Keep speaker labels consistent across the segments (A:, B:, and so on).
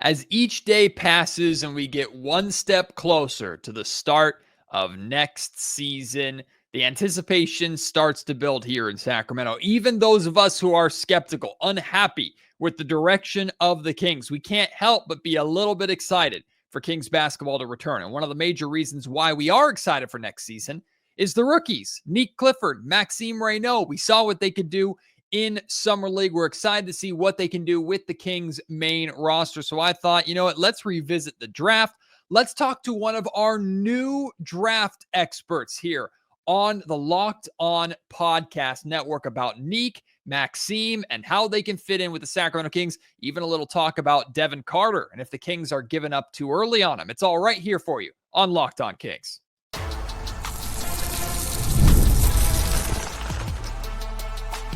A: As each day passes and we get one step closer to the start of next season, the anticipation starts to build here in Sacramento. Even those of us who are skeptical, unhappy with the direction of the Kings, we can't help but be a little bit excited for Kings basketball to return. And one of the major reasons why we are excited for next season is the rookies, Nique Clifford, Maxime Reno. We saw what they could do in Summer League. We're excited to see what they can do with the Kings main roster. So I thought, you know what, let's revisit the draft. Let's talk to one of our new draft experts here on the Locked On Podcast Network about Nique, Maxime, and how they can fit in with the Sacramento Kings. Even a little talk about Devin Carter and if the Kings are giving up too early on him. It's all right here for you on Locked On Kings.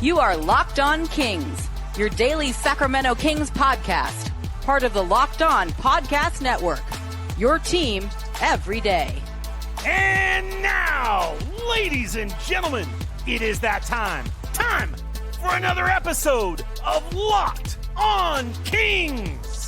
B: You are Locked On Kings, your daily Sacramento Kings podcast, part of the Locked On Podcast Network, your team every day.
C: And now, ladies and gentlemen, it is that time for another episode of Locked On Kings.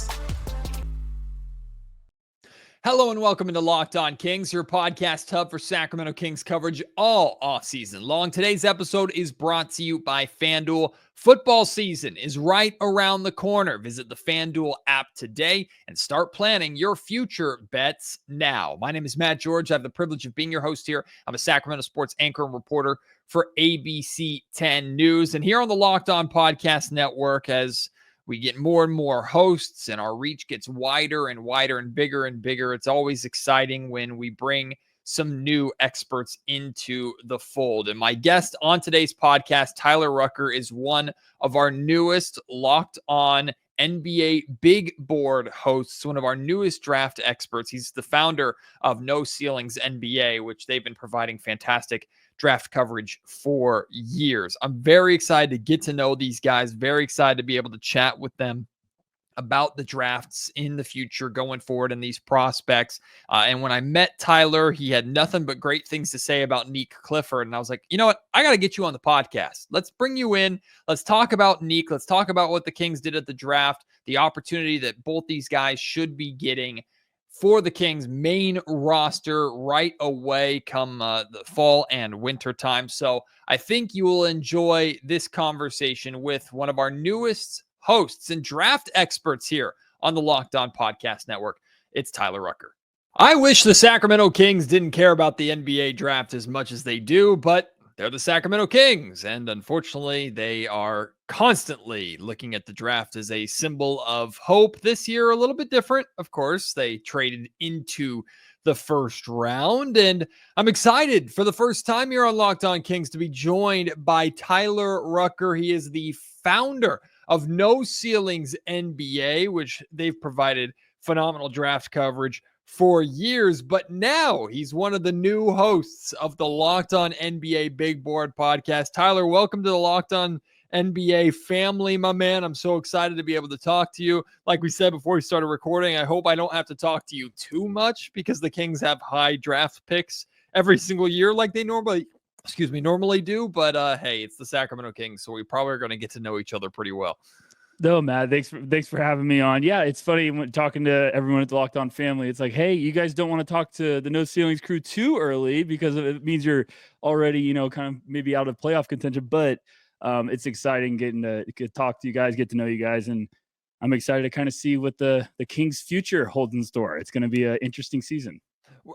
A: Hello and welcome into Locked On Kings, your podcast hub for Sacramento Kings coverage all offseason long. Today's episode is brought to you by FanDuel. Football season is right around the corner. Visit the FanDuel app today and start planning your future bets now. My name is Matt George. I have the privilege of being your host here. I'm a Sacramento sports anchor and reporter for ABC 10 News. And here on the Locked On Podcast Network, as we get more and more hosts and our reach gets wider and wider and bigger, it's always exciting when we bring some new experts into the fold. And my guest on today's podcast, Tyler Rucker, is one of our newest Locked On NBA Big Board hosts, one of our newest draft experts. He's the founder of No Ceilings NBA, which they've been providing fantastic draft coverage for years. I'm very excited to get to know these guys, very excited to be able to chat with them about the drafts in the future going forward and these prospects. And when I met Tyler, he had nothing but great things to say about Nique Clifford. And I was like, you know what? I got to get you on the podcast. Let's bring you in. Let's talk about Nique. Let's talk about what the Kings did at the draft, the opportunity that both these guys should be getting for the Kings main roster right away come the fall and winter time. So I think you will enjoy this conversation with one of our newest hosts and draft experts here on the Locked On Podcast Network. It's Tyler Rucker. I wish the Sacramento Kings didn't care about the NBA draft as much as they do, but they're the Sacramento Kings, and unfortunately, they are constantly looking at the draft as a symbol of hope. This year, a little bit different, of course. They traded into the first round, and I'm excited for the first time here on Locked On Kings to be joined by Tyler Rucker. He is the founder of No Ceilings NBA, which they've provided phenomenal draft coverage for years, but now he's one of the new hosts of the Locked On NBA Big Board podcast. Tyler, welcome to the Locked On NBA family, my man. I'm so excited to be able to talk to you. Like we said before we started recording, I hope I don't have to talk to you too much because the Kings have high draft picks every single year like they normally do. But hey, it's the Sacramento Kings, so we probably are going to get to know each other pretty well.
D: No, Matt, thanks for having me on. Yeah, it's funny when talking to everyone at the Locked On family. It's like, hey, you guys don't want to talk to the No Ceilings crew too early because it means you're already, kind of maybe out of playoff contention. But it's exciting getting to talk to you guys, get to know you guys, and I'm excited to kind of see what the Kings' future holds in store. It's going to be an interesting season.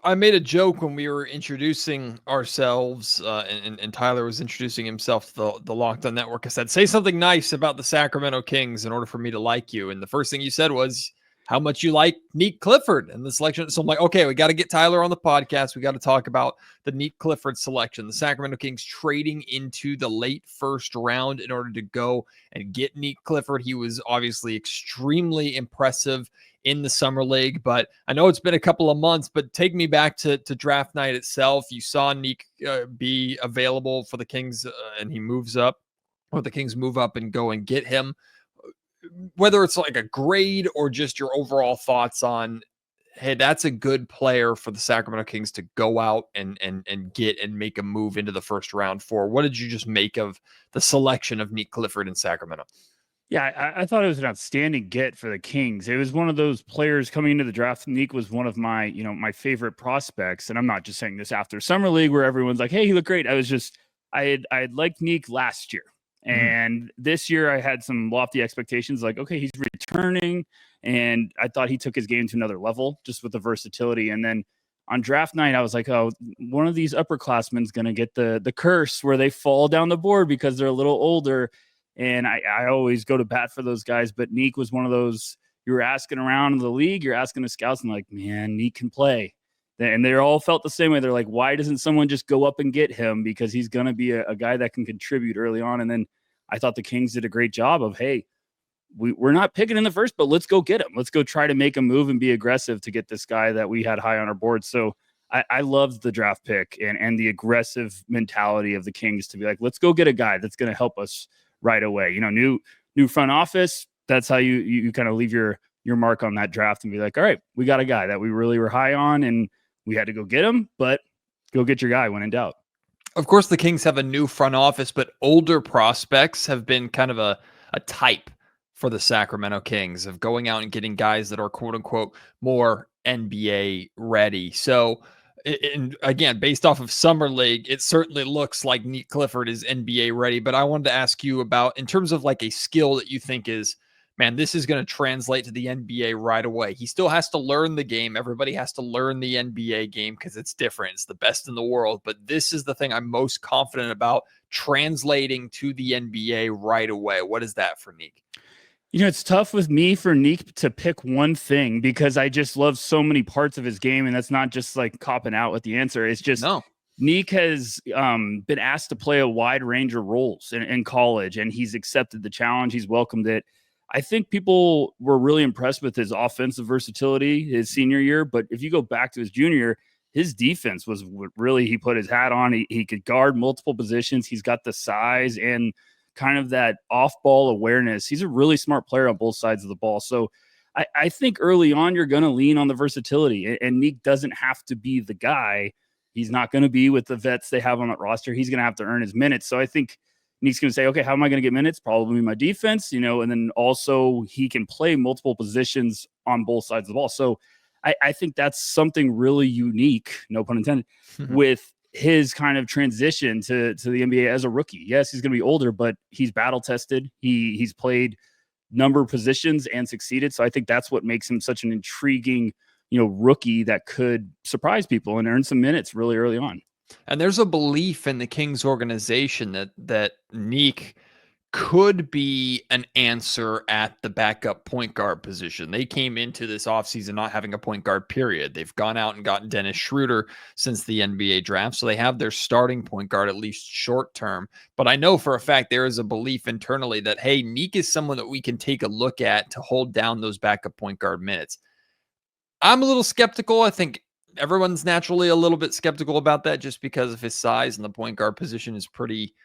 A: I made a joke when we were introducing ourselves and Tyler was introducing himself to the Locked On Network. I said, say something nice about the Sacramento Kings in order for me to like you. And the first thing you said was how much you like Nique Clifford and the selection. So I'm like, okay, we got to get Tyler on the podcast. We got to talk about the Nique Clifford selection. The Sacramento Kings trading into the late first round in order to go and get Nique Clifford. He was obviously extremely impressive in the summer league, but I know it's been a couple of months, but take me back to draft night itself. You saw Nique be available for the Kings and he moves up, or the Kings move up and go and get him. Whether it's like a grade or just your overall thoughts on, hey, that's a good player for the Sacramento Kings to go out and get and make a move into the first round for. What did you just make of the selection of Nique Clifford in Sacramento?
D: Yeah, I thought it was an outstanding get for the Kings. It was one of those players coming into the draft. Nique was one of my, my favorite prospects. And I'm not just saying this after Summer League where everyone's like, hey, he looked great. I had liked Nique last year. And this year I had some lofty expectations like, okay, he's returning. And I thought he took his game to another level just with the versatility. And then on draft night, I was like, oh, one of these upperclassmen's going to get the curse where they fall down the board because they're a little older. And I always go to bat for those guys. But Nique was one of those, you were asking around in the league, you're asking the scouts, and like, man, Nique can play. And they all felt the same way. They're like, why doesn't someone just go up and get him? Because he's going to be a guy that can contribute early on. And then I thought the Kings did a great job of, hey, we're not picking in the first, but let's go get him. Let's go try to make a move and be aggressive to get this guy that we had high on our board. So I loved the draft pick and the aggressive mentality of the Kings to be like, let's go get a guy that's going to help us right away. New front office. That's how you kind of leave your mark on that draft and be like, all right, we got a guy that we really were high on and we had to go get him, but go get your guy when in doubt.
A: Of course, the Kings have a new front office, but older prospects have been kind of a type for the Sacramento Kings of going out and getting guys that are quote unquote more NBA ready. So, and again, based off of Summer League, it certainly looks like Nique Clifford is NBA ready. But I wanted to ask you about, in terms of like a skill that you think is, man, this is going to translate to the NBA right away. He still has to learn the game. Everybody has to learn the NBA game because it's different. It's the best in the world. But this is the thing I'm most confident about translating to the NBA right away. What is that for Nique?
D: It's tough with me for Nique to pick one thing because I just love so many parts of his game. And that's not just like copping out with the answer. It's just Nique has been asked to play a wide range of roles in college, and he's accepted the challenge. He's welcomed it. I think people were really impressed with his offensive versatility his senior year. But if you go back to his junior, his defense was really, he put his hat on. He could guard multiple positions. He's got the size and kind of that off-ball awareness. He's a really smart player on both sides of the ball. So I think early on, you're going to lean on the versatility. And Nique doesn't have to be the guy. He's not going to be with the vets they have on that roster. He's going to have to earn his minutes. So I think Nique's going to say, okay, how am I going to get minutes? Probably my defense, and then also he can play multiple positions on both sides of the ball. So I think that's something really unique, no pun intended, with his kind of transition to the NBA as a rookie. Yes, he's going to be older, but he's battle tested. He's played number of positions and succeeded. So I think that's what makes him such an intriguing, rookie that could surprise people and earn some minutes really early on.
A: And there's a belief in the Kings organization that Nique could be an answer at the backup point guard position. They came into this offseason not having a point guard, period. They've gone out and gotten Dennis Schroeder since the NBA draft. So they have their starting point guard, at least short term. But I know for a fact there is a belief internally that, hey, Nique is someone that we can take a look at to hold down those backup point guard minutes. I'm a little skeptical. I think everyone's naturally a little bit skeptical about that just because of his size, and the point guard position is pretty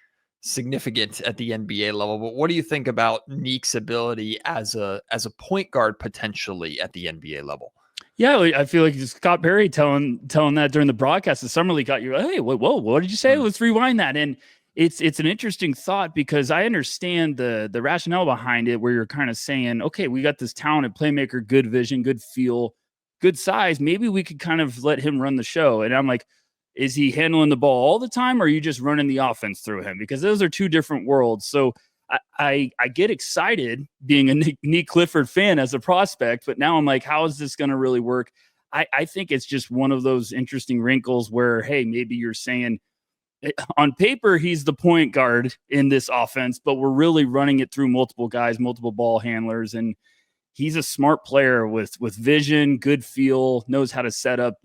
A: significant at the NBA level. But what do you think about Nique's ability as a point guard potentially at the NBA level?
D: Yeah, I feel like Scott Perry telling that during the broadcast of Summer League got you, hey, whoa, what did you say? Let's rewind that. And it's an interesting thought because I understand the rationale behind it where you're kind of saying, okay, we got this talented playmaker, good vision, good feel, good size. Maybe we could kind of let him run the show. And I'm like, is he handling the ball all the time, or are you just running the offense through him? Because those are two different worlds. So I get excited being a Nique Clifford fan as a prospect, but now I'm like, how is this going to really work? I think it's just one of those interesting wrinkles where, hey, maybe you're saying on paper, he's the point guard in this offense, but we're really running it through multiple guys, multiple ball handlers. And he's a smart player with vision, good feel, knows how to set up,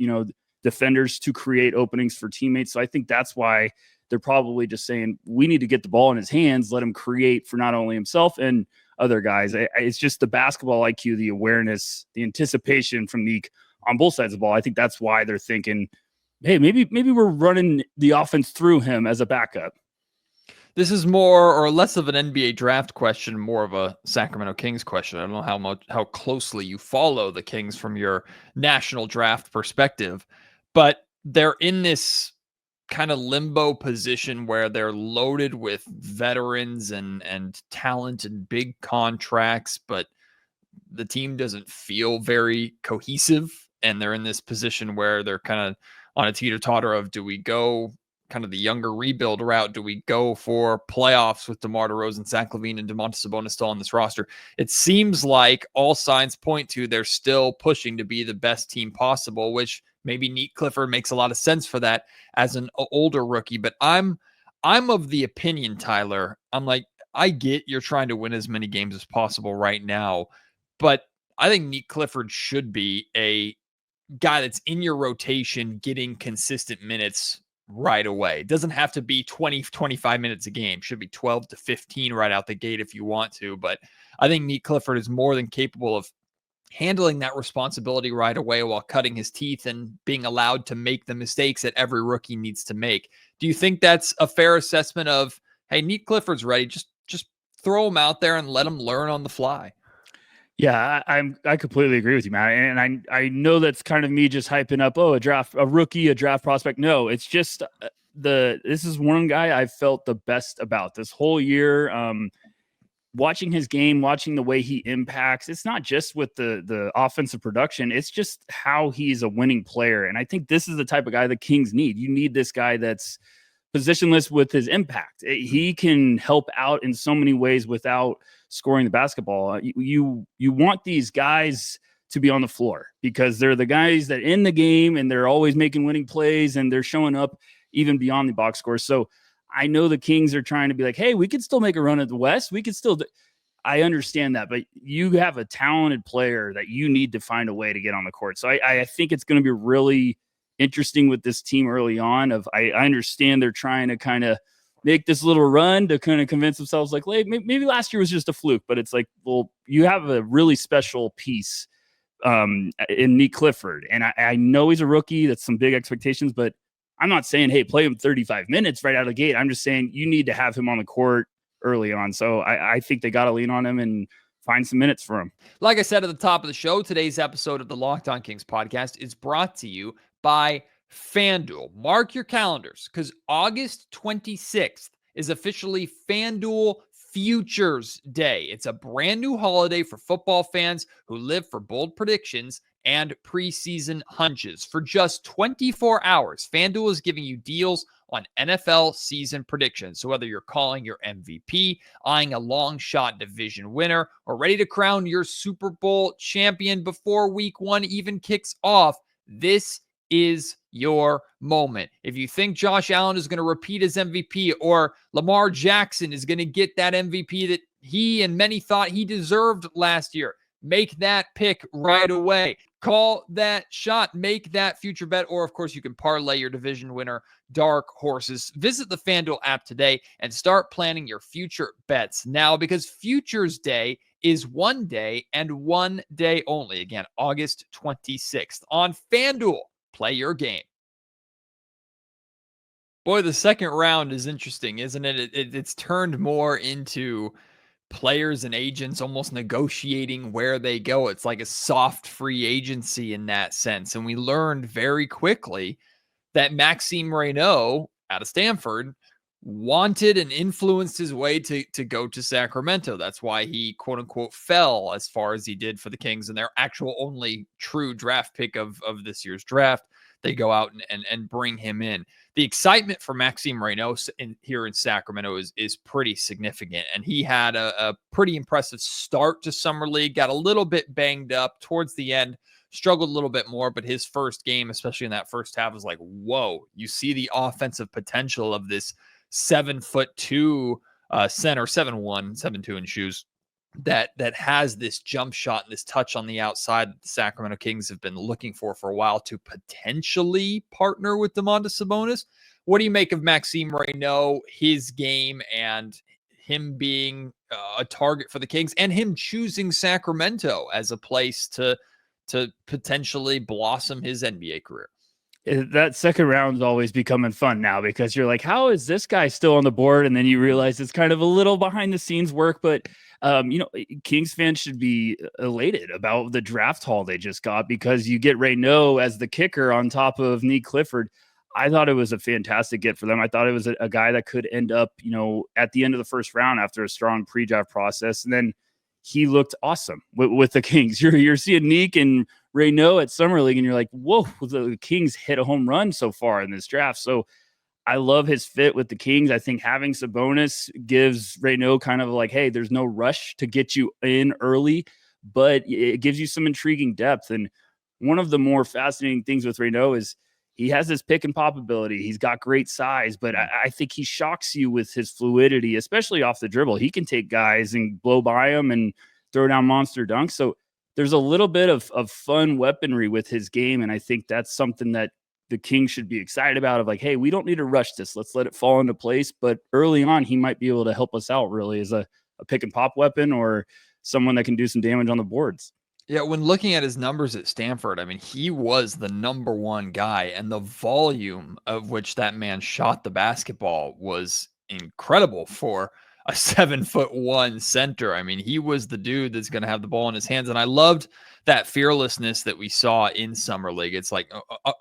D: defenders to create openings for teammates. So I think that's why they're probably just saying we need to get the ball in his hands, let him create for not only himself and other guys. It's just the basketball IQ, the awareness, the anticipation from Nique on both sides of the ball. I think that's why they're thinking, hey, maybe we're running the offense through him as a backup.
A: This is more or less of an NBA draft question, more of a Sacramento Kings question. I don't know how closely you follow the Kings from your national draft perspective, but they're in this kind of limbo position where they're loaded with veterans and talent and big contracts, but the team doesn't feel very cohesive. And they're in this position where they're kind of on a teeter-totter of, do we go kind of the younger rebuild route? Do we go for playoffs with DeMar DeRozan, Zach LaVine, and Domantas Sabonis still on this roster? It seems like all signs point to they're still pushing to be the best team possible, which maybe Nique Clifford makes a lot of sense for that as an older rookie. But I'm of the opinion, Tyler, I'm like, I get you're trying to win as many games as possible right now, but I think Nique Clifford should be a guy that's in your rotation getting consistent minutes right away. It doesn't have to be 20, 25 minutes a game. It should be 12 to 15 right out the gate if you want to. But I think Nique Clifford is more than capable of handling that responsibility right away while cutting his teeth and being allowed to make the mistakes that every rookie needs to make. Do you think that's a fair assessment of, hey, Nique Clifford's ready, just throw him out there and let him learn on the fly?
D: Yeah, I completely agree with you, man. And I know that's kind of me just hyping up, a rookie, a draft prospect. No, it's just this is one guy I felt the best about this whole year. Watching his game, watching the way he impacts, it's not just with the offensive production, it's just how he's a winning player. And I think this is the type of guy the Kings need. You need this guy that's positionless with his impact. He can help out in so many ways without scoring the basketball. You want these guys to be on the floor because they're the guys that in the game and they're always making winning plays and they're showing up even beyond the box score. So I know the Kings are trying to be like, hey, we could still make a run at the West. We could still I understand that, but you have a talented player that you need to find a way to get on the court. So I think it's going to be really interesting with this team early on. I understand they're trying to kind of make this little run to kind of convince themselves like, maybe last year was just a fluke, but it's like, well, you have a really special piece in Nique Clifford. And I know he's a rookie. That's some big expectations, but I'm not saying, hey, play him 35 minutes right out of the gate. I'm just saying you need to have him on the court early on. So I think they got to lean on him and find some minutes for him.
A: Like I said at the top of the show, today's episode of the Locked On Kings podcast is brought to you by FanDuel. Mark your calendars because August 26th is officially FanDuel Futures Day. It's a brand new holiday for football fans who live for bold predictions and preseason hunches. For just 24 hours, FanDuel is giving you deals on NFL season predictions. So whether you're calling your MVP, eyeing a long shot division winner, or ready to crown your Super Bowl champion before week 1 even kicks off, this is your moment. If you think Josh Allen is going to repeat his MVP or Lamar Jackson is going to get that MVP that he and many thought he deserved last year, make that pick right away. Call that shot, make that future bet, or of course you can parlay your division winner dark horses. Visit the FanDuel app today and start planning your future bets now because Futures Day is one day and one day only. Again, August 26th on FanDuel. Play your game. Boy, the second round is interesting, isn't it? It's turned more into players and agents almost negotiating where they go. It's like a soft free agency in that sense. And we learned very quickly that Maxim Reno out of Stanford wanted and influenced his way to go to Sacramento. That's why he, quote unquote, fell as far as he did for the Kings and their actual only true draft pick of this year's draft. They go out and bring him in. The excitement for Maxim Reno here in Sacramento is pretty significant. And he had a pretty impressive start to Summer League, got a little bit banged up towards the end, struggled a little bit more, but his first game, especially in that first half, was like, whoa, you see the offensive potential of this 7'2" center, 7'1", 7'2" in shoes that has this jump shot and this touch on the outside that the Sacramento Kings have been looking for a while to potentially partner with Domantas Sabonis. What do you make of Maxim Raynaud, his game, and him being a target for the Kings and him choosing Sacramento as a place to potentially blossom his NBA career?
D: That second round is always becoming fun now because you're like, how is this guy still on the board? And then you realize it's kind of a little behind the scenes work, but Kings fans should be elated about the draft haul they just got because you get Raynaud as the kicker on top of Nique Clifford. I thought it was a fantastic get for them. I thought it was a guy that could end up, at the end of the first round after a strong pre-draft process. And then he looked awesome with the Kings. You're seeing Nique and Raynaud at Summer League, and you're like, whoa, the Kings hit a home run so far in this draft. So I love his fit with the Kings. I think having Sabonis gives Raynaud kind of like, hey, there's no rush to get you in early, but it gives you some intriguing depth. And one of the more fascinating things with Raynaud is he has this pick and pop ability. He's got great size, but I think he shocks you with his fluidity, especially off the dribble. He can take guys and blow by them and throw down monster dunks. So there's a little bit of fun weaponry with his game, and I think that's something that the Kings should be excited about, of like, hey, we don't need to rush this. Let's let it fall into place. But early on, he might be able to help us out really as a pick and pop weapon or someone that can do some damage on the boards.
A: Yeah, when looking at his numbers at Stanford, I mean, he was the number one guy, and the volume of which that man shot the basketball was incredible for a 7'1" center. I mean, he was the dude that's going to have the ball in his hands. And I loved that fearlessness that we saw in Summer League. It's like,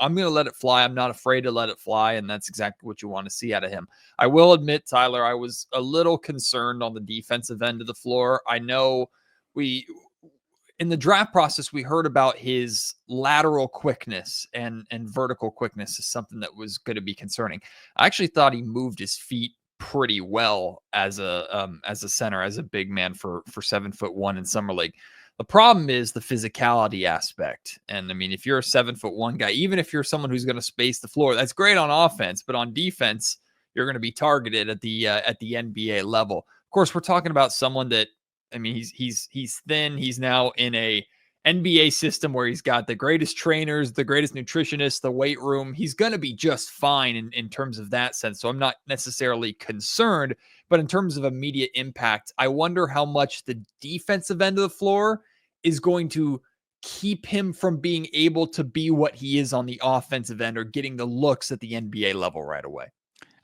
A: I'm going to let it fly. I'm not afraid to let it fly. And that's exactly what you want to see out of him. I will admit, Tyler, I was a little concerned on the defensive end of the floor. I know in the draft process, we heard about his lateral quickness and vertical quickness is something that was going to be concerning. I actually thought he moved his feet pretty well as a center, as a big man for 7'1" in Summer League. The problem is the physicality aspect. And I mean, if you're a 7'1" guy, even if you're someone who's going to space the floor, that's great on offense, but on defense, you're going to be targeted at the NBA level. Of course, we're talking about someone that, I mean, he's thin. He's now in a NBA system where he's got the greatest trainers, the greatest nutritionists, the weight room. He's going to be just fine in terms of that sense. So I'm not necessarily concerned, but in terms of immediate impact, I wonder how much the defensive end of the floor is going to keep him from being able to be what he is on the offensive end or getting the looks at the NBA level right away.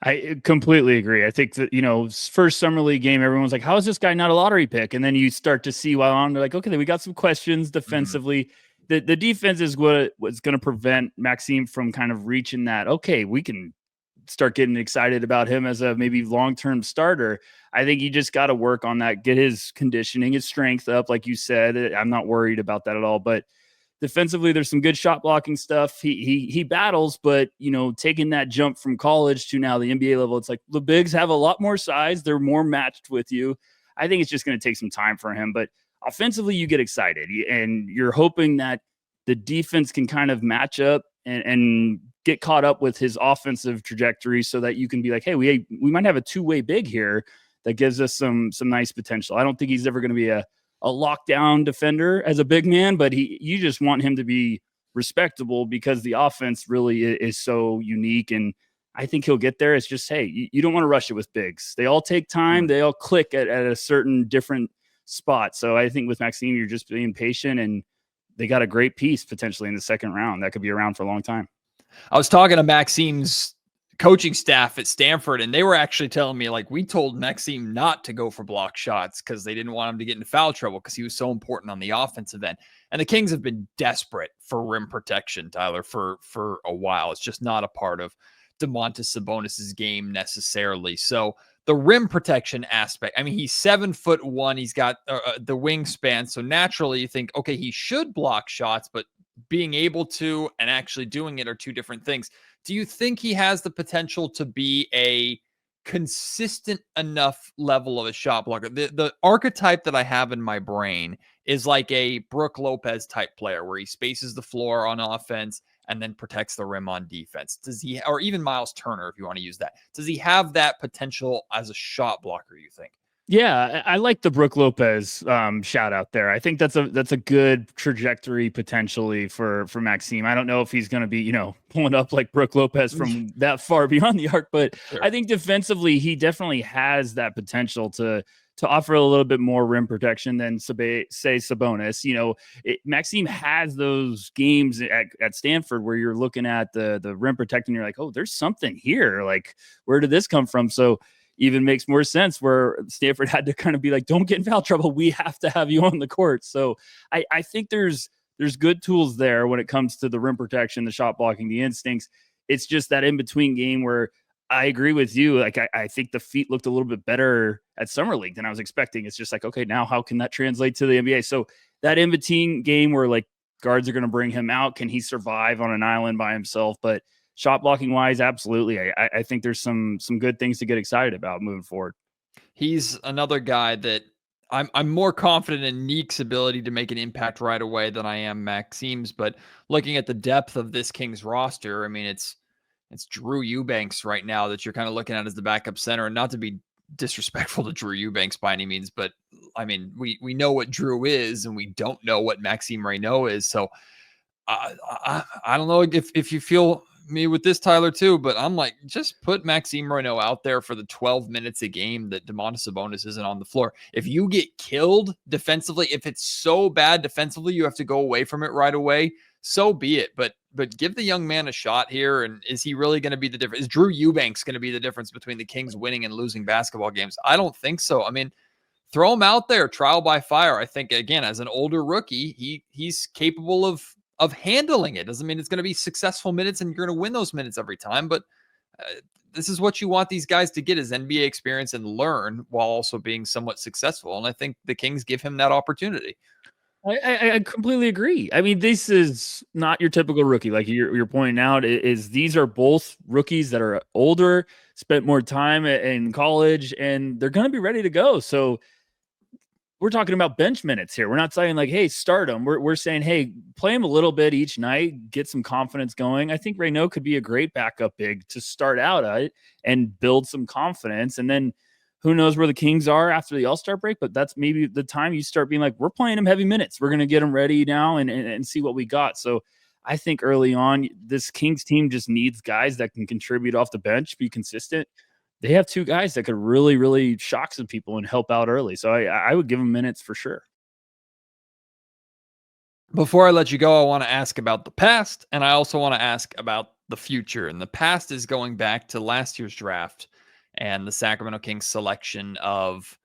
D: I completely agree. I think that, first Summer League game, everyone's like, how is this guy not a lottery pick? And then you start to see while on, they're like, okay, we got some questions defensively. Mm-hmm. The defense is what's going to prevent Maxime from kind of reaching that. Okay, we can start getting excited about him as a maybe long-term starter. I think you just got to work on that, get his conditioning, his strength up. Like you said, I'm not worried about that at all, but defensively, there's some good shot blocking stuff. He battles, but taking that jump from college to now the NBA level, it's like the bigs have a lot more size. They're more matched with you. I think it's just going to take some time for him, but offensively, you get excited and you're hoping that the defense can kind of match up and get caught up with his offensive trajectory so that you can be like, hey, we might have a two-way big here that gives us some nice potential. I don't think he's ever going to be a lockdown defender as a big man, but you just want him to be respectable because the offense really is so unique. And I think he'll get there. It's just, hey, you don't want to rush it with bigs. They all take time. They all click at a certain different spot. So I think with Maxime, you're just being patient, and they got a great piece potentially in the second round that could be around for a long time.
A: I was talking to Maxime's coaching staff at Stanford, and they were actually telling me, like, we told Maxime not to go for block shots because they didn't want him to get into foul trouble because he was so important on the offensive end. And the Kings have been desperate for rim protection, Tyler, for a while. It's just not a part of Domantas Sabonis's game necessarily. So the rim protection aspect, I mean, he's 7'1". He's got the wingspan. So naturally you think, okay, he should block shots, but being able to and actually doing it are two different things. Do you think he has the potential to be a consistent enough level of a shot blocker? The archetype that I have in my brain is like a Brook Lopez type player where he spaces the floor on offense and then protects the rim on defense. Does he, or even Miles Turner, if you want to use that, does he have that potential as a shot blocker, you think?
D: Yeah, I like the Brook Lopez shout out there. I think that's a good trajectory potentially for Maxime. I don't know if he's going to be, pulling up like Brook Lopez from that far beyond the arc, but sure. I think defensively he definitely has that potential to offer a little bit more rim protection than say Sabonis. Maxime has those games at Stanford where you're looking at the rim protecting, you're like, oh, there's something here. Like, where did this come from? So even makes more sense where Stanford had to kind of be like, don't get in foul trouble. We have to have you on the court. So I think there's good tools there when it comes to the rim protection, the shot blocking, the instincts. It's just that in-between game where I agree with you. Like, I think the feet looked a little bit better at Summer League than I was expecting. It's just like, okay, now how can that translate to the NBA? So that in-between game where like guards are going to bring him out, can he survive on an island by himself? But shot blocking wise, absolutely. I think there's some good things to get excited about moving forward.
A: He's another guy that I'm more confident in Nique's ability to make an impact right away than I am Maxime's. But looking at the depth of this Kings roster, I mean, it's Drew Eubanks right now that you're kind of looking at as the backup center. And not to be disrespectful to Drew Eubanks by any means, but I mean, we know what Drew is, and we don't know what Maxim Reno is. So I don't know if you feel me with this, Tyler, too, but I'm like, just put Maxim Reno out there for the 12 minutes a game that Domantas Sabonis isn't on the floor. If you get killed defensively, if it's so bad defensively, you have to go away from it right away. So be it. But give the young man a shot here. And is he really going to be the difference? Is Drew Eubanks going to be the difference between the Kings winning and losing basketball games? I don't think so. I mean, throw him out there, trial by fire. I think, again, as an older rookie, he's capable of handling it. Doesn't mean it's going to be successful minutes and you're going to win those minutes every time, but this is what you want these guys to get, is NBA experience and learn while also being somewhat successful. And I think the Kings give him that opportunity.
D: I completely agree. I mean, this is not your typical rookie. Like you're pointing out, is these are both rookies that are older, spent more time in college, and they're going to be ready to go. So we're talking about bench minutes here. We're not saying like, hey, start them. We're saying, hey, play him a little bit each night, get some confidence going. I think Raynaud could be a great backup big to start out at and build some confidence. And then who knows where the Kings are after the All-Star break, but that's maybe the time you start being like, we're playing him heavy minutes. We're going to get him ready now and see what we got. So I think early on, this Kings team just needs guys that can contribute off the bench, be consistent. They have two guys that could really, really shock some people and help out early. So I would give them minutes for sure.
A: Before I let you go, I want to ask about the past, and I also want to ask about the future. And the past is going back to last year's draft and the Sacramento Kings selection of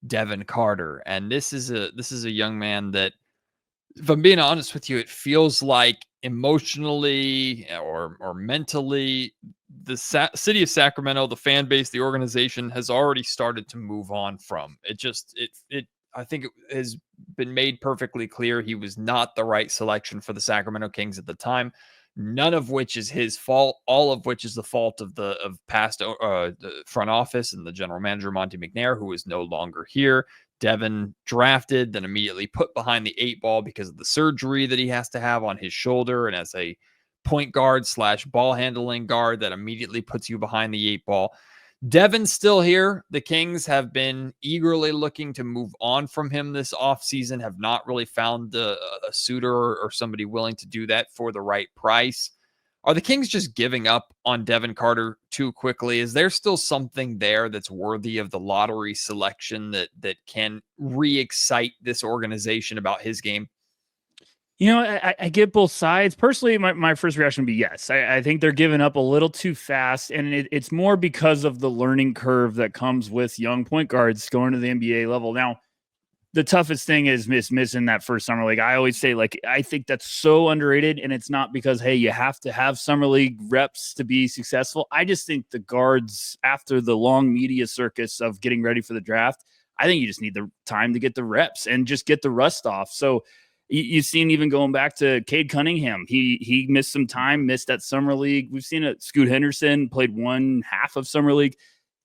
A: Devin Carter. And this is a young man that, if I'm being honest with you, it feels like emotionally or mentally, the city of Sacramento, the fan base, the organization has already started to move on from it. I think it has been made perfectly clear he was not the right selection for the Sacramento Kings at the time. None of which is his fault. All of which is the fault of the past the front office and the general manager, Monty McNair, who is no longer here. Devin drafted, then immediately put behind the 8 ball because of the surgery that he has to have on his shoulder. And as a point guard / ball handling guard, that immediately puts you behind the 8 ball. Devin's still here. The Kings have been eagerly looking to move on from him this offseason, have not really found a suitor or somebody willing to do that for the right price. Are the Kings just giving up on Devin Carter too quickly? Is there still something there that's worthy of the lottery selection that can re-excite this organization about his game?
D: You know, I get both sides. Personally, my first reaction would be yes. I think they're giving up a little too fast, and it's more because of the learning curve that comes with young point guards going to the NBA level. Now, the toughest thing is missing that first summer league. I always say, like, I think that's so underrated, and it's not because, hey, you have to have summer league reps to be successful. I just think the guards, after the long media circus of getting ready for the draft, I think you just need the time to get the reps and just get the rust off. So you've seen, even going back to Cade Cunningham, he missed some time, missed that summer league. We've seen it. Scoot Henderson played 1/2 of summer league.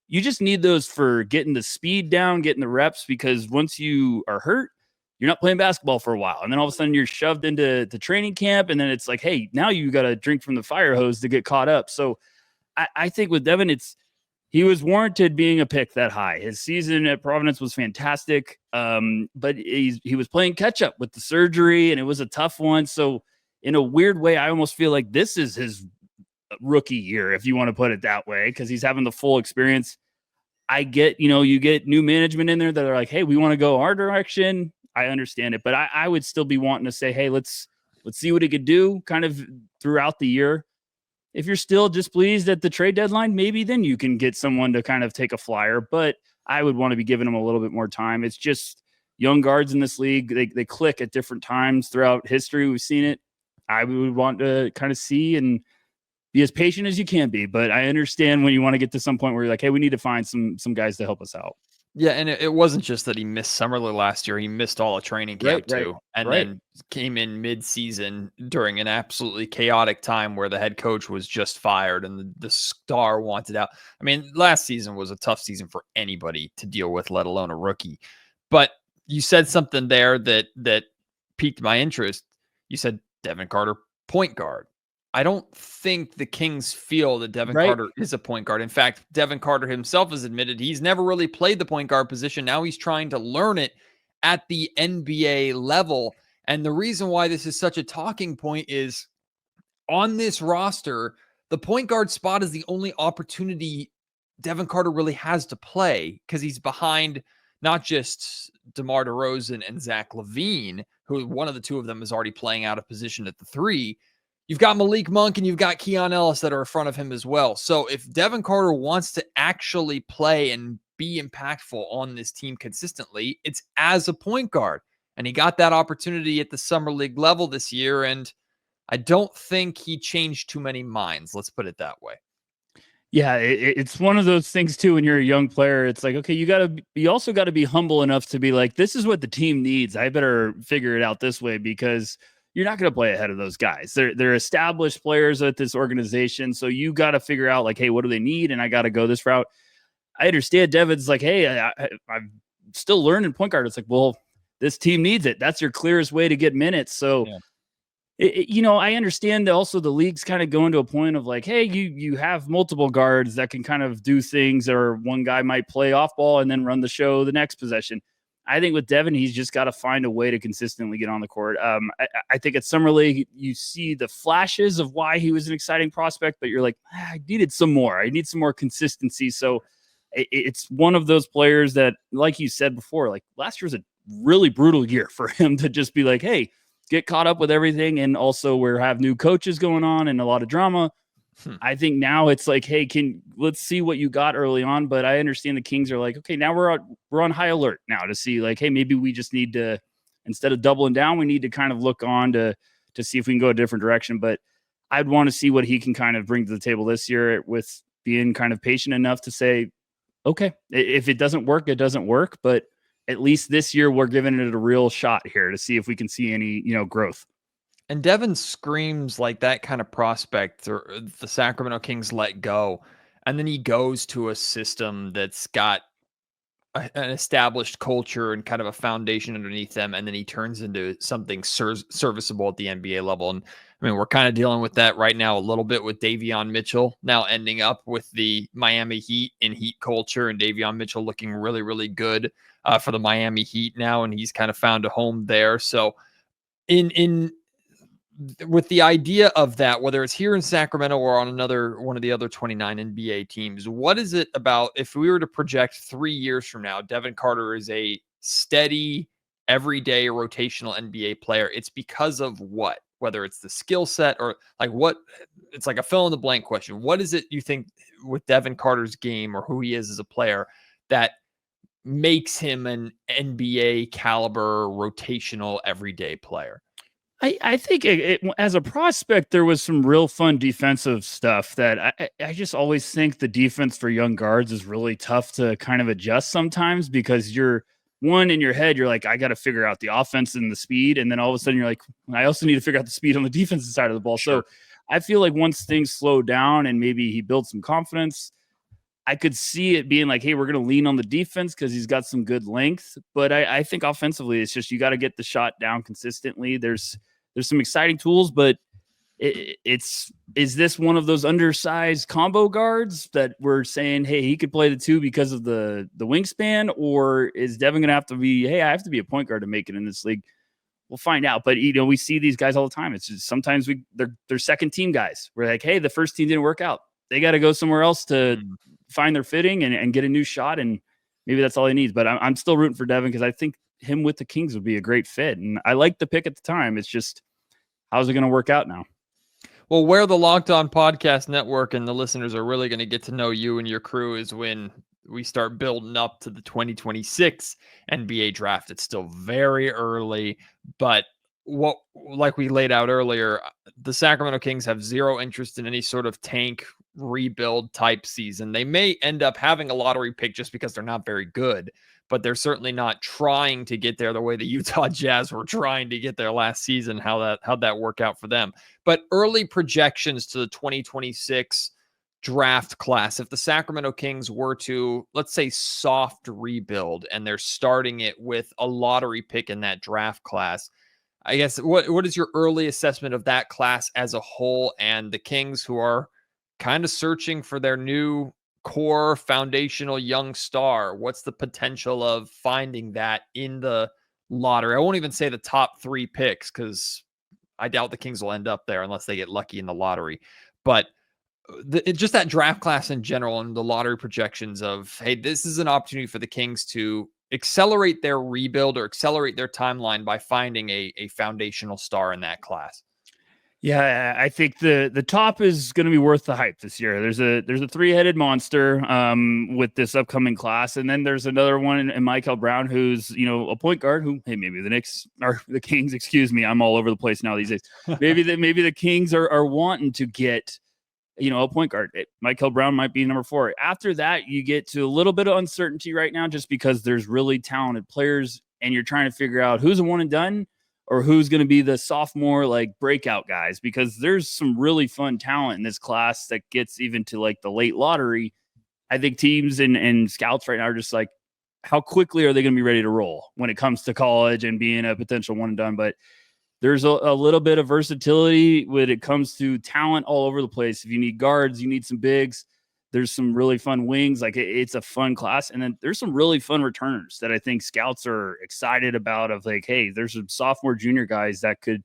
D: You just need those for getting the speed down, getting the reps, because once you are hurt, you're not playing basketball for a while. And then all of a sudden you're shoved into the training camp. And then it's like, hey, now you got to drink from the fire hose to get caught up. So I think with Devin, he was warranted being a pick that high. His season at Providence was fantastic. But he was playing catch up with the surgery, and it was a tough one. So in a weird way, I almost feel like this is his rookie year, if you want to put it that way, because he's having the full experience. I get, you get new management in there that are like, hey, we want to go our direction. I understand it, but I would still be wanting to say, hey, let's see what he could do kind of throughout the year. If you're still displeased at the trade deadline, maybe then you can get someone to kind of take a flyer, but I would want to be giving him a little bit more time. It's just young guards in this league. They click at different times throughout history. We've seen it. I would want to kind of see and be as patient as you can be. But I understand when you want to get to some point where you're like, hey, we need to find some guys to help us out.
A: Yeah, and it wasn't just that he missed Summer League last year. He missed all of training camp too, and then came in mid-season during an absolutely chaotic time where the head coach was just fired and the star wanted out. I mean, last season was a tough season for anybody to deal with, let alone a rookie. But you said something there that piqued my interest. You said Devin Carter, point guard. I don't think the Kings feel that Devin Carter is a point guard. In fact, Devin Carter himself has admitted he's never really played the point guard position. Now he's trying to learn it at the NBA level. And the reason why this is such a talking point is on this roster, the point guard spot is the only opportunity Devin Carter really has to play because he's behind not just DeMar DeRozan and Zach LaVine, who one of the two of them is already playing out of position at the 3. You've got Malik Monk and you've got Keon Ellis that are in front of him as well. So if Devin Carter wants to actually play and be impactful on this team consistently, it's as a point guard. And he got that opportunity at the Summer League level this year. And I don't think he changed too many minds. Let's put it that way.
D: Yeah, it's one of those things too. When you're a young player, it's like, okay, you also got to be humble enough to be like, this is what the team needs. I better figure it out this way because you're not going to play ahead of those guys. They're established players at this organization. So you got to figure out like, hey, what do they need? And I got to go this route. I understand Devin's like, hey, I'm still learning point guard. It's like, well, this team needs it. That's your clearest way to get minutes. So, I understand that also the league's kind of going to a point of like, hey, you have multiple guards that can kind of do things, or one guy might play off ball and then run the show the next possession. I think with Devin, he's just got to find a way to consistently get on the court. I think at Summer League, you see the flashes of why he was an exciting prospect, but you're like, I needed some more. I need some more consistency. So it's one of those players that, like you said before, like last year was a really brutal year for him to just be like, hey, get caught up with everything. And also we have new coaches going on and a lot of drama. I think now it's like, hey, let's see what you got early on. But I understand the Kings are like, okay, now we're on high alert now to see like, hey, maybe we just need to, instead of doubling down, we need to kind of look on to see if we can go a different direction. But I'd want to see what he can kind of bring to the table this year with being kind of patient enough to say, okay, if it doesn't work, it doesn't work. But at least this year we're giving it a real shot here to see if we can see any, growth.
A: And Devin screams like that kind of prospect or the Sacramento Kings let go. And then he goes to a system that's got an established culture and kind of a foundation underneath them. And then he turns into something serviceable at the NBA level. And I mean, we're kind of dealing with that right now a little bit with Davion Mitchell now ending up with the Miami Heat in Heat culture, and Davion Mitchell looking really, really good for the Miami Heat now. And he's kind of found a home there. So with the idea of that, whether it's here in Sacramento or on one of the other 29 NBA teams, what is it about, if we were to project 3 years from now, Devin Carter is a steady, everyday rotational NBA player? It's because of what? Whether it's the skill set or like what, it's like a fill in the blank question. What is it you think with Devin Carter's game or who he is as a player that makes him an NBA caliber rotational everyday player?
D: I think as a prospect, there was some real fun defensive stuff that I just always think the defense for young guards is really tough to kind of adjust sometimes, because you're one in your head, you're like, I got to figure out the offense and the speed. And then all of a sudden you're like, I also need to figure out the speed on the defensive side of the ball. Sure. So I feel like once things slow down and maybe he builds some confidence, I could see it being like, hey, we're going to lean on the defense because he's got some good length. But I think offensively, it's just, you got to get the shot down consistently. There's some exciting tools, but is this one of those undersized combo guards that we're saying, hey, he could play the 2 because of the wingspan, or is Devin going to have to be, hey, I have to be a point guard to make it in this league? We'll find out. But, we see these guys all the time. It's just sometimes they're second team guys. We're like, hey, the first team didn't work out. They got to go somewhere else to find their fitting and get a new shot. And maybe that's all he needs. But I'm still rooting for Devin because I think him with the Kings would be a great fit. And I like the pick at the time. It's just, how's it going to work out now?
A: Well, where the Locked On Podcast Network and the listeners are really going to get to know you and your crew is when we start building up to the 2026 NBA draft. It's still very early, but like we laid out earlier, the Sacramento Kings have zero interest in any sort of tank rebuild type season. They may end up having a lottery pick just because they're not very good, but they're certainly not trying to get there the way the Utah Jazz were trying to get there last season. How'd that work out for them? But early projections to the 2026 draft class, if the Sacramento Kings were to, let's say, soft rebuild and they're starting it with a lottery pick in that draft class, I guess what is your early assessment of that class as a whole, and the Kings, who are kind of searching for their new core foundational young star? What's the potential of finding that in the lottery? I won't even say the top 3 picks, because I doubt the Kings will end up there unless they get lucky in the lottery. But just that draft class in general and the lottery projections of, hey, this is an opportunity for the Kings to accelerate their rebuild or accelerate their timeline by finding a foundational star in that class.
D: Yeah, I think the top is going to be worth the hype this year. There's a 3-headed monster with this upcoming class, and then there's another one in Michael Brown, who's a point guard who, hey, maybe the Knicks or the Kings, excuse me, I'm all over the place now these days. Maybe the Kings are wanting to get a point guard. Michael Brown might be number 4. After that, you get to a little bit of uncertainty right now, just because there's really talented players, and you're trying to figure out who's a one and done, or who's going to be the sophomore breakout guys, because there's some really fun talent in this class that gets even to the late lottery. I think teams and scouts right now are just how quickly are they going to be ready to roll when it comes to college and being a potential one and done? But there's a little bit of versatility when it comes to talent all over the place. If you need guards, you need some bigs. There's some really fun wings. It's a fun class. And then there's some really fun returners that I think scouts are excited about, of hey, there's some sophomore, junior guys that could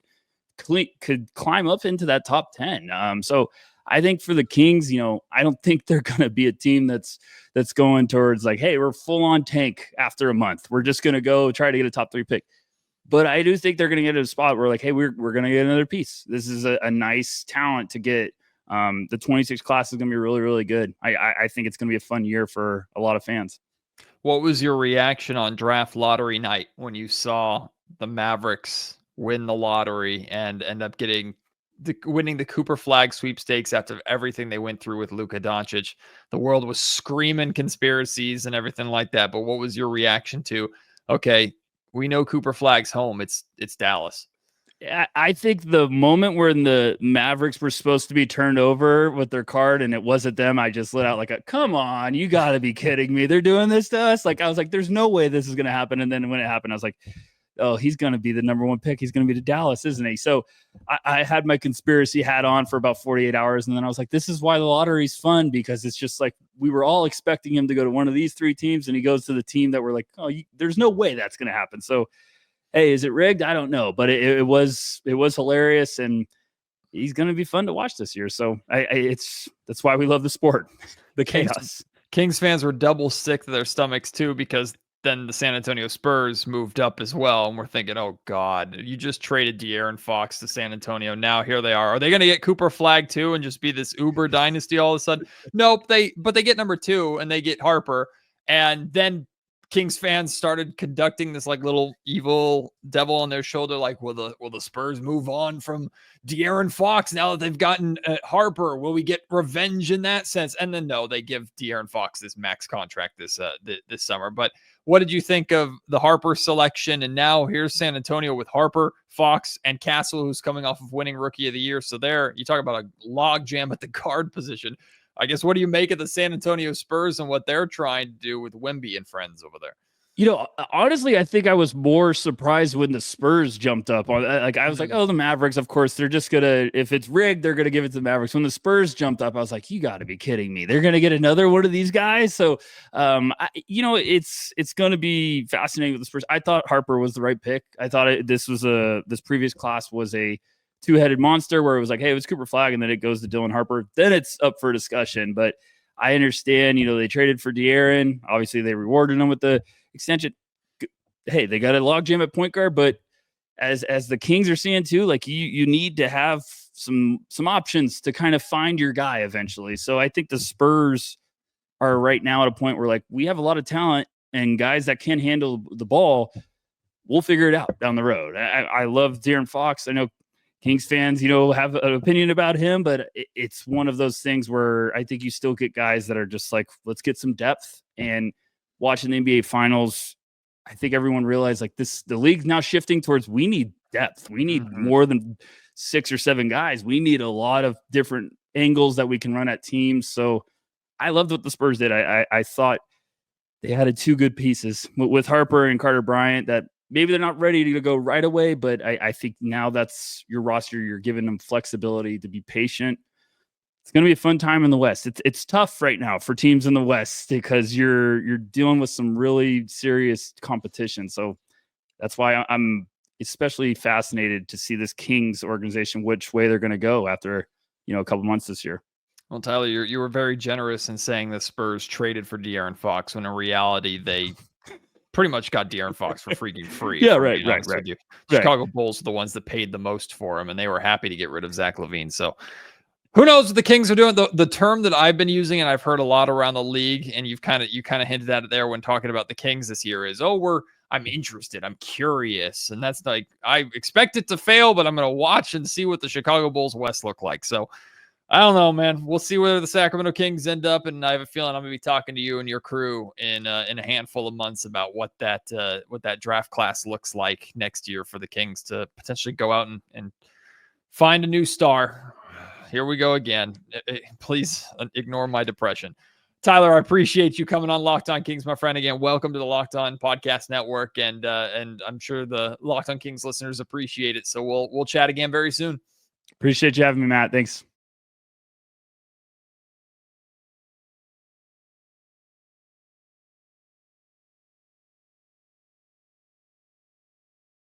D: climb up into that top 10. So I think for the Kings, I don't think they're going to be a team that's going towards hey, we're full on tank after a month. We're just going to go try to get a top 3 pick. But I do think they're going to get to a spot where hey, we're going to get another piece. This is a nice talent to get. The 26 class is going to be really, really good. I think it's going to be a fun year for a lot of fans.
A: What was your reaction on draft lottery night when you saw the Mavericks win the lottery and end up winning the Cooper Flag sweepstakes after everything they went through with Luka Doncic? The world was screaming conspiracies and everything like that. But what was your reaction to, okay, we know Cooper Flag's home. It's Dallas.
D: I think the moment when the Mavericks were supposed to be turned over with their card and it wasn't them, I just let out come on, you got to be kidding me. They're doing this to us. I was there's no way this is going to happen. And then when it happened, I was oh, he's going to be the number 1 pick. He's going to be to Dallas, isn't he? So I had my conspiracy hat on for about 48 hours. And then I was this is why the lottery's fun, because it's just we were all expecting him to go to one of these 3 teams, and he goes to the team that we're oh, there's no way that's going to happen. So, hey, is it rigged? I don't know, but it was hilarious, and he's going to be fun to watch this year. So that's why we love the sport, the chaos.
A: Kings fans were double sick to their stomachs too, because then the San Antonio Spurs moved up as well, and we're thinking, oh God, you just traded De'Aaron Fox to San Antonio. Now here they are. Are they going to get Cooper Flag too and just be this Uber dynasty all of a sudden? Nope. But they get number 2 and they get Harper, and then Kings fans started conducting this little evil devil on their shoulder. Will the Spurs move on from De'Aaron Fox now that they've gotten Harper? Will we get revenge in that sense? And then no, they give De'Aaron Fox this max contract this summer. But what did you think of the Harper selection? And now here's San Antonio with Harper, Fox, and Castle, who's coming off of winning Rookie of the Year. So there, you talk about a log jam at the guard position. I guess, what do you make of the San Antonio Spurs and what they're trying to do with Wemby and friends over there?
D: Honestly, I think I was more surprised when the Spurs jumped up on. I was oh, the Mavericks, of course, they're just gonna, if it's rigged, they're gonna give it to the Mavericks. When the Spurs jumped up, I was you got to be kidding me. They're gonna get another one of these guys. So, it's gonna be fascinating with the Spurs. I thought Harper was the right pick. I thought this previous class was a 2-headed monster where it was hey, it was Cooper Flag, and then it goes to Dylan Harper. Then it's up for discussion. But I understand, they traded for De'Aaron. Obviously, they rewarded him with the extension. Hey, they got a logjam at point guard, but as the Kings are seeing too, you need to have some options to kind of find your guy eventually. So I think the Spurs are right now at a point where we have a lot of talent and guys that can handle the ball. We'll figure it out down the road. I love De'Aaron Fox. I know Kings fans, have an opinion about him, but it's one of those things where I think you still get guys that are just like, let's get some depth. And watching the NBA Finals, I think everyone realized the league's now shifting towards we need depth. We need more than 6 or 7 guys. We need a lot of different angles that we can run at teams. So I loved what the Spurs did. I thought they added 2 good pieces with Harper and Carter Bryant that maybe they're not ready to go right away, but I think now that's your roster. You're giving them flexibility to be patient. It's going to be a fun time in the West. It's tough right now for teams in the West because you're dealing with some really serious competition. So that's why I'm especially fascinated to see this Kings organization, which way they're going to go after, a couple months this year.
A: Well, Tyler, you were very generous in saying the Spurs traded for De'Aaron Fox when in reality they pretty much got De'Aaron Fox for freaking free.
D: Yeah, right.
A: Chicago Bulls are the ones that paid the most for him, and they were happy to get rid of Zach LaVine. So who knows what the Kings are doing? The term that I've been using, and I've heard a lot around the league, and you kind of hinted at it there when talking about the Kings this year, is I'm interested, I'm curious, and that's like I expect it to fail, but I'm going to watch and see what the Chicago Bulls West look like. So I don't know, man. We'll see where the Sacramento Kings end up, and I have a feeling I'm going to be talking to you and your crew in a handful of months about what that draft class looks like next year for the Kings to potentially go out and find a new star. Here we go again. Please ignore my depression. Tyler, I appreciate you coming on Locked On Kings, my friend. Again, welcome to the Locked On Podcast Network, and I'm sure the Locked On Kings listeners appreciate it. So we'll chat again very soon.
D: Appreciate you having me, Matt. Thanks.